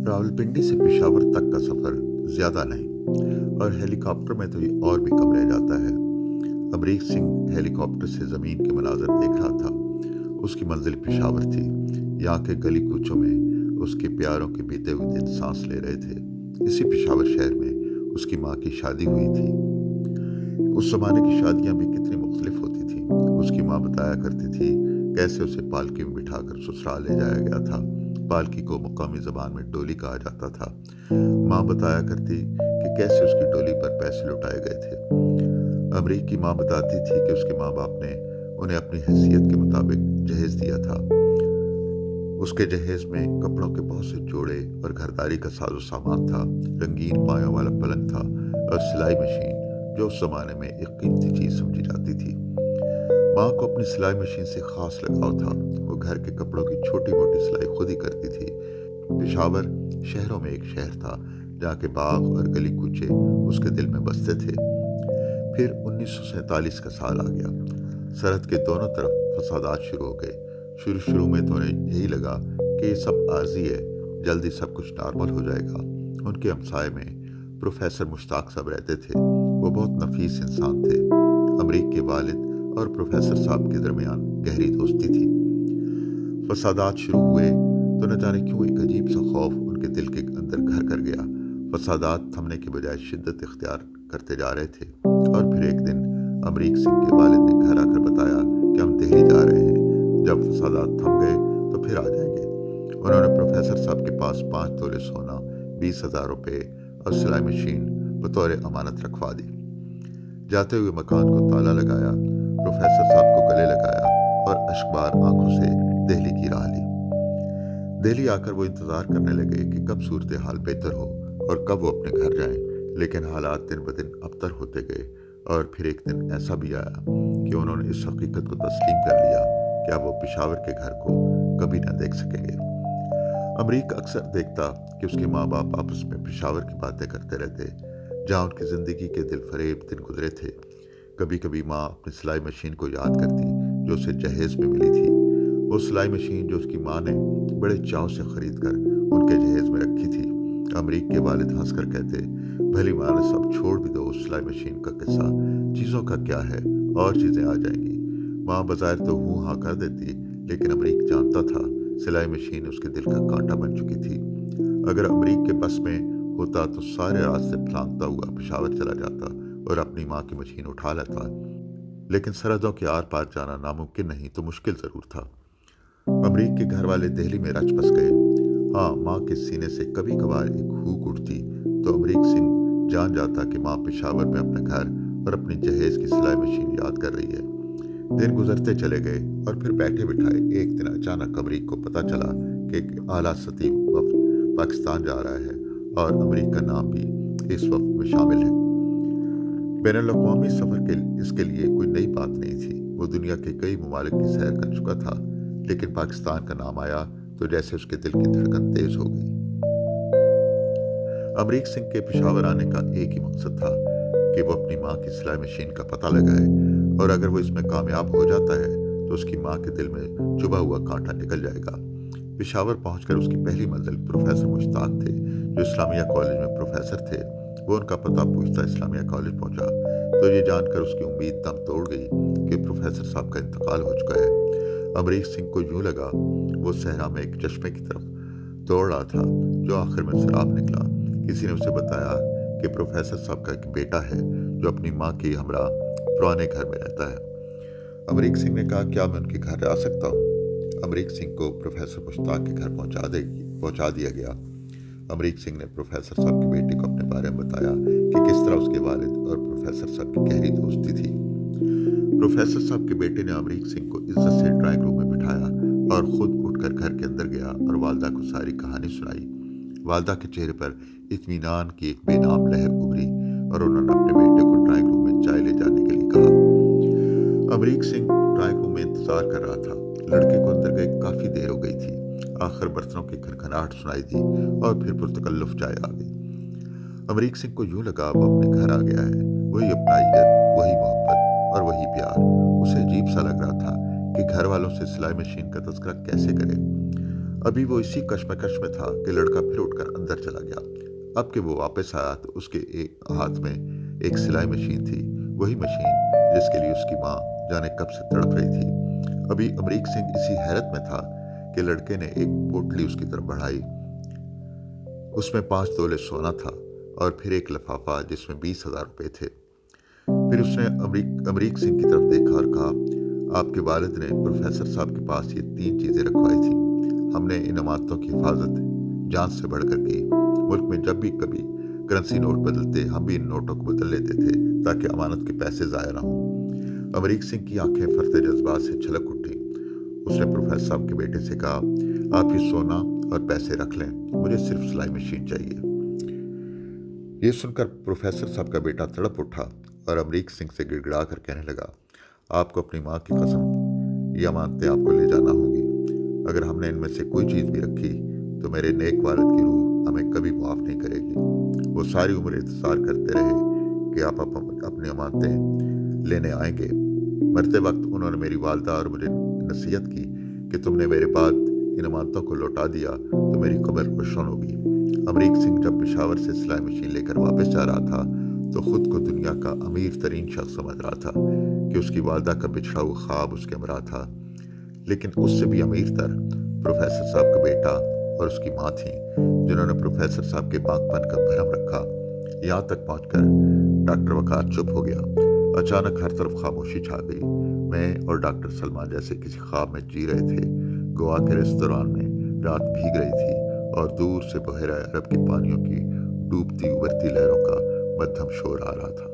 रावलपिंडी से पेशावर तक का सफ़र ज़्यादा नहीं और हेलीकॉप्टर में तो ये और भी कम रह जाता है। अमरीक सिंह हेलीकॉप्टर से ज़मीन के मनाज़र देख रहा था। उसकी मंजिल पेशावर थी। यहाँ के गली कूचों में उसके प्यारों के बीते हुए दिन सांस ले रहे थे। इसी पेशावर शहर में उसकी माँ की शादी हुई थी। उस ज़माने की शादियाँ भी कितनी मुख्तलिफ होती थीं। उसकी माँ बताया करती थी कैसे उसे पालकी में बिठाकर ससुराल ले जाया गया था। पालकी को मुकामी ज़बान में डोली कहा जाता था। माँ बताया करती कि कैसे उसकी डोली पर पैसे लुटाए गए थे। अमरीक की माँ बताती थी कि उसके माँ बाप ने उन्हें अपनी हैसियत के मुताबिक जहेज दिया था। उसके जहेज में कपड़ों के बहुत से जोड़े और घरदारी का साजो सामान था। रंगीन पायों वाला पलंग था और सिलाई मशीन, जो उस ज़माने में एक कीमती चीज़ समझी जाती थी। माँ को अपनी सिलाई मशीन से ख़ास लगाव था। वो घर के कपड़ों की छोटी मोटी सिलाई खुद ही करती थी। पेशावर शहरों में एक शहर था जहाँ के बाग और गली कूचे उसके दिल में बसते थे। फिर 1947 का साल आ गया। सरहद के दोनों तरफ फसादात शुरू हो गए। शुरू में तो उन्हें यही लगा कि ये सब आर्जी है, जल्दी सब कुछ नॉर्मल हो जाएगा। उनके हमसाए में प्रोफेसर मुश्ताक साहब रहते थे। वो बहुत नफीस इंसान थे। अमरीक के वालिद और प्रोफेसर साहब के दरमियान गहरी दोस्ती थी। फसादात शुरू हुए तो न जाने क्यों एक अजीब सा खौफ उनके दिल के अंदर घर कर गया। फसादात थमने के बजाय शिद्दत इख्तियार करते जा रहे थे। और फिर एक दिन अमरीक सिंह के वालिद ने घर आकर बताया कि हम दिल्ली जा रहे हैं। जब फसादात थम गए तो फिर आ जाएंगे। उन्होंने प्रोफेसर साहब के पास 5 तोले सोना, 20,000 रुपये और सिलाई मशीन बतौर अमानत रखवा दी। जाते हुए मकान को ताला लगाया, प्रोफेसर साहब को गले लगाया और अश्कबार आंखों से दिल्ली की राह ली। दिल्ली आकर वो इंतज़ार करने लगे कि कब सूरत हाल बेहतर हो और कब वो अपने घर जाएं। लेकिन हालात दिन ब दिन अबतर होते गए और फिर एक दिन ऐसा भी आया कि उन्होंने इस हकीकत को तस्लीम कर लिया कि अब वो पेशावर के घर को कभी ना देख सकेंगे। अमरीक अक्सर देखता कि उसके माँ बाप आपस में पेशावर की बातें करते रहते, जहाँ उनकी ज़िंदगी के दिल फरेब दिन गुजरे थे। कभी कभी माँ अपनी सिलाई मशीन को याद करती जो उसे जहेज में मिली थी। वो सिलाई मशीन जो उसकी माँ ने बड़े चाव से खरीद कर उनके जहेज में रखी थी। अमरीक के वालिद हंसकर कहते, भली माने सब छोड़ भी दो उस सिलाई मशीन का किस्सा, चीज़ों का क्या है, और चीज़ें आ जाएंगी। माँ बज़ाहिर तो हूँ हाँ कर देती, लेकिन अमरीक जानता था सिलाई मशीन उसके दिल का कांटा बन चुकी थी। अगर अमरीक के बस में होता तो सारे रास्ते फलांगता हुआ पेशावर चला जाता और अपनी माँ की मशीन उठा लेता। लेकिन सरहदों के आर पार जाना नामुमकिन नहीं तो मुश्किल ज़रूर था। अमरीक के घर वाले दिल्ली में रच बस गए। हाँ, माँ के सीने से कभी कभार एक हूक उठती तो अमरीक सिंह जान जाता कि माँ पेशावर में अपने घर और अपनी जहेज की सिलाई मशीन याद कर रही है। दिन गुजरते चले गए और फिर बैठे बिठाए एक दिन अचानक अमरीक को पता चला कि एक आला सती वफ्द पाकिस्तान जा रहा है और अमरीक का नाम भी इस वफ्द में शामिल है। बैनुल-अक़वामी सफ़र के इसके लिए कोई नई बात नहीं थी। वो दुनिया के कई ममालिक की सैर कर चुका था, लेकिन पाकिस्तान का नाम आया तो जैसे उसके दिल की धड़कन तेज हो गई। अमरीक सिंह के पेशावर आने का एक ही मकसद था कि वो अपनी माँ की सिलाई मशीन का पता लगाए, और अगर वो इसमें कामयाब हो जाता है तो उसकी माँ के दिल में चुभा हुआ कांटा निकल जाएगा। पेशावर पहुंचकर उसकी पहली मंजिल प्रोफेसर मुश्ताक थे, जो इस्लामिया कॉलेज में प्रोफेसर थे। वो उनका पता पूछता इस्लामिया कॉलेज पहुंचा तो ये जानकर उसकी उम्मीद दम तोड़ गई कि प्रोफेसर साहब का इंतकाल हो चुका है। अमरीक सिंह को यूं लगा वो सहरा में एक चश्मे की तरफ दौड़ रहा था जो आखिर में शराब निकला। किसी ने उसे बताया कि प्रोफेसर साहब का एक बेटा है जो अपनी माँ की हमरा पुराने घर में रहता है। अमरीक सिंह ने कहा, क्या मैं उनके घर आ सकता हूँ? अमरीक सिंह को प्रोफेसर मुश्ताक के घर पहुंचा दिया गया। अमरीक सिंह ने प्रोफेसर साहब के बेटे को अपने बारे में बताया कि किस तरह उसके वालिद और प्रोफेसर साहब की गहरी दोस्ती थी। प्रोफेसर साहब के बेटे ने अमरीक सिंह को इज्जत से ड्राइंग रूम में बिठाया और खुद उठकर घर के अंदर गया और वालदा को सारी कहानी सुनाई। वालदा के चेहरे पर इत्मीनान की एक बेनाम लहर उभरी और उन्होंने अपने बेटे को ड्राइंग रूम में चाय ले जाने के लिए कहा। अमरीक सिंह ड्राइंग रूम में इंतजार कर रहा था। लड़के को अंदर गए काफ़ी देर हो गई थी। आखिर बर्तनों की खनखनाहट सुनाई दी और फिर पुरतकल्लुफ़ चाय आ गई। अमरीक सिंह को यूं लगा वो अपने घर आ गया है। वही अपनाइयत, वही मोहब्बत और वही प्यार। उसे अजीब सा लग रहा था कि घर वालों से सिलाई मशीन का तज़किरा कैसे करे। अभी वो इसी कश्मकश में था कि लड़का फिर उठकर अंदर चला गया। अब कि वो वापस आया तो उसके एक हाथ में एक सिलाई मशीन थी, वही मशीन जिसके लिए उसकी माँ जाने कब से तड़प रही थी। अभी अमरीक सिंह इसी हैरत में था कि लड़के ने एक पोटली उसकी तरफ बढ़ाई। उसमें 5 तोले सोना था और फिर एक लिफाफा जिसमें 20,000 रुपये थे। फिर उसने अमरीक सिंह की तरफ देखा और कहा, आपके वालिद ने प्रोफेसर साहब के पास ये 3 चीज़ें रखवाई थी। हमने इन अमानतों की हिफाजत जान से बढ़कर की। मुल्क में जब भी कभी करेंसी नोट बदलते हम भी इन नोटों को बदल लेते थे ताकि अमानत के पैसे ज़ाया ना हों। अमरीक सिंह की आंखें फरते जज्बात से छलक उठी। उसने प्रोफेसर साहब के बेटे से कहा, आप ये सोना और पैसे रख लें, मुझे सिर्फ सिलाई मशीन चाहिए। ये सुनकर प्रोफेसर साहब का बेटा तड़प उठा और अमरीक सिंह से गिड़गिड़ा कर कहने लगा, आपको अपनी माँ की कसम, ये अमानतें आपको ले जाना होंगी। अगर हमने इनमें से कोई चीज़ भी रखी तो मेरे नेक वालिद की रूह हमें कभी माफ़ नहीं करेगी। वो सारी उम्र इंतज़ार करते रहे कि आप अपनी अमानतें लेने आएंगे। मरते वक्त उन्होंने मेरी वालदा और मुझे नसीहत की कि तुमने मेरे बाद इन अमानतों को लौटा दिया तो मेरी कब्र रोशन होगी। अमरीक सिंह जब पेशावर से सिलाई मशीन लेकर वापस जा रहा था तो खुद को दुनिया का अमीर तरीन शख्स समझ रहा था कि उसकी वालदा का बिछड़ा हुआ ख्वाब उसके हमरा था। लेकिन उससे भी अमीर तर प्रोफेसर साहब का बेटा और उसकी माँ थी, जिन्होंने प्रोफेसर साहब के बागपन का भरम रखा। यहाँ तक पहुंचकर डॉक्टर वकार चुप हो गया। अचानक हर तरफ खामोशी छा गई। मैं और डॉक्टर सलमान जैसे किसी ख्वाब में जी रहे थे। गोवा के रेस्तरां में रात भीग रही थी और दूर से बहरा अरब के पानियों की डूबती उभरती लहरों का मध्यम शोर आ रहा था।